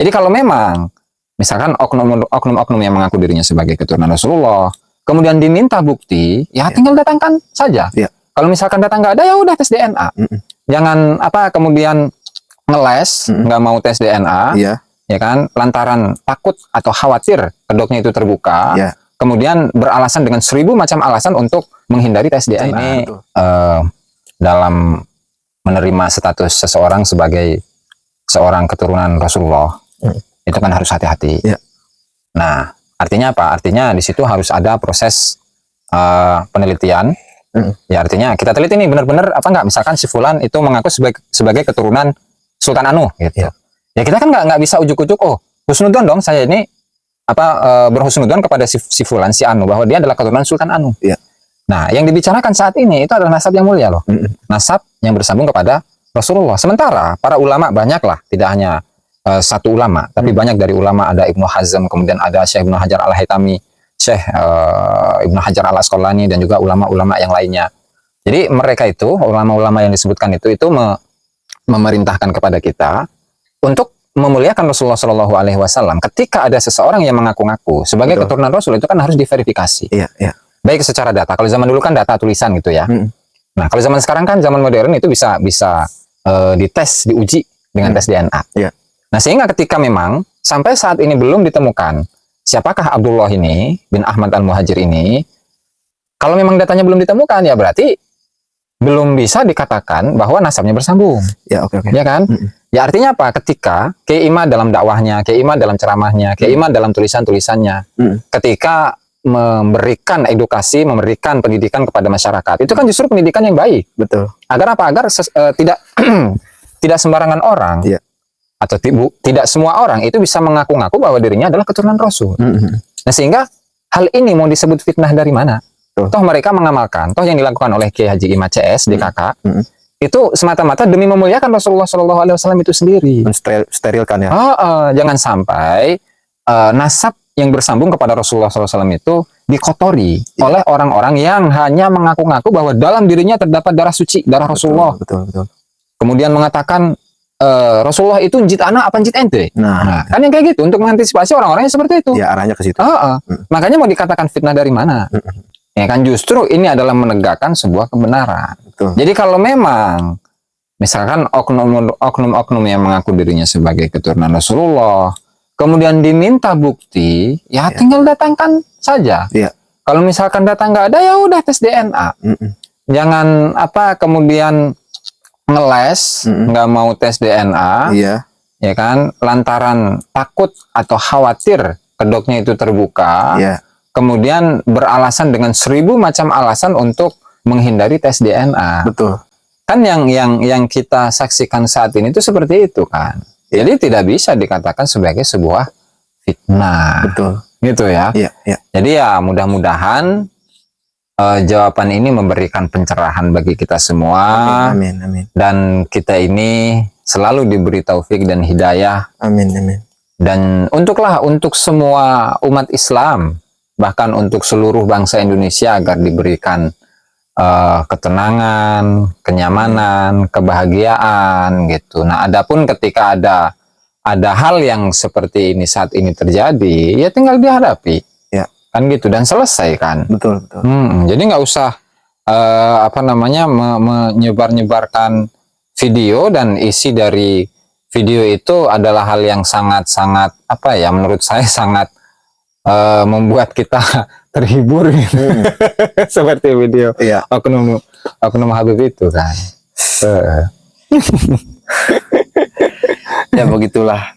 Jadi kalau memang misalkan oknum-oknum yang mengaku dirinya sebagai keturunan Rasulullah, kemudian diminta bukti, ya tinggal datangkan saja. Ya. Kalau misalkan datang nggak ada, ya udah tes DNA. Jangan kemudian ngeles, nggak mau tes DNA, ya kan? Lantaran takut atau khawatir kedoknya itu terbuka, kemudian beralasan dengan 1000 macam alasan untuk menghindari tes DNA. Ini dalam menerima status seseorang sebagai seorang keturunan Rasulullah, itu kan harus hati-hati. Nah, artinya apa? Artinya di situ harus ada proses penelitian. Ya, artinya kita teliti nih benar-benar apa enggak, misalkan si fulan itu mengaku sebagai keturunan Sultan Anu gitu. Ya kita kan nggak bisa ujuk-ujuk, oh husnudon dong saya ini berhusnudon kepada si fulan, si Anu, bahwa dia adalah keturunan Sultan Anu. Nah, yang dibicarakan saat ini itu adalah nasab yang mulia loh. Nasab yang bersambung kepada Rasulullah. Sementara para ulama banyak lah, tidak hanya satu ulama, tapi banyak dari ulama, ada Ibnu Hazm, kemudian ada Syekh Ibnu Hajar Al-Haytami, Syekh Ibnu Hajar Al-Asqalani, dan juga ulama-ulama yang lainnya. Jadi mereka itu, ulama-ulama yang disebutkan itu memerintahkan kepada kita untuk memuliakan Rasulullah Shallallahu Alaihi Wasallam. Ketika ada seseorang yang mengaku-ngaku sebagai keturunan Rasul, itu kan harus diverifikasi. Baik secara data. Kalau zaman dulu kan data tulisan gitu ya. Nah, kalau zaman sekarang kan zaman modern itu bisa dites, diuji dengan tes DNA. Nah, sehingga ketika memang sampai saat ini belum ditemukan siapakah Abdullah ini bin Ahmad Al-Muhajir ini, kalau memang datanya belum ditemukan, ya berarti belum bisa dikatakan bahwa nasabnya bersambung. Ya kan? Ya artinya apa? Ketika Kiai Imad dalam dakwahnya, Kiai Imad dalam ceramahnya, Kiai Imad dalam tulisan-tulisannya, ketika memberikan edukasi, memberikan pendidikan kepada masyarakat, itu kan justru pendidikan yang baik. Agar apa? Agar tidak sembarangan orang, atau tidak semua orang itu bisa mengaku-ngaku bahwa dirinya adalah keturunan Rasul. Nah, sehingga hal ini mau disebut fitnah dari mana? Toh mereka mengamalkan, toh yang dilakukan oleh Kiai Haji Imad CS DKK itu semata-mata demi memuliakan Rasulullah Shallallahu Alaihi Wasallam itu sendiri. Mensterilkan ya. Jangan sampai nasab yang bersambung kepada Rasulullah SAW itu dikotori oleh orang-orang yang hanya mengaku-ngaku bahwa dalam dirinya terdapat darah suci, darah Rasulullah. Kemudian mengatakan Rasulullah itu njit anak apa njit ente. Nah, kan yang kayak gitu untuk mengantisipasi orang-orang yang seperti itu. Ya, arahnya ke situ. Makanya mau dikatakan fitnah dari mana? Ya kan justru ini adalah menegakkan sebuah kebenaran. Jadi kalau memang misalkan oknum-oknum yang mengaku dirinya sebagai keturunan Rasulullah, kemudian diminta bukti, ya tinggal datangkan saja. Kalau misalkan datang nggak ada, ya udah tes DNA. Jangan kemudian ngeles, nggak mau tes DNA, ya kan? Lantaran takut atau khawatir kedoknya itu terbuka, kemudian beralasan dengan 1000 macam alasan untuk menghindari tes DNA. Kan yang kita saksikan saat ini itu seperti itu kan. Jadi tidak bisa dikatakan sebagai sebuah fitnah. Gitu ya. Jadi ya mudah-mudahan jawaban ini memberikan pencerahan bagi kita semua. Amin. Dan kita ini selalu diberi taufik dan hidayah. Amin. Dan untuk semua umat Islam, bahkan untuk seluruh bangsa Indonesia agar diberikan ketenangan, kenyamanan, kebahagiaan gitu. Nah, adapun ketika ada hal yang seperti ini saat ini terjadi, ya tinggal dihadapi, kan gitu, dan selesai kan. Jadi nggak usah menyebar-nyebarkan video, dan isi dari video itu adalah hal yang sangat-sangat menurut saya sangat membuat kita terhibur gitu. Seperti video oknum Habib itu kan. Ya begitulah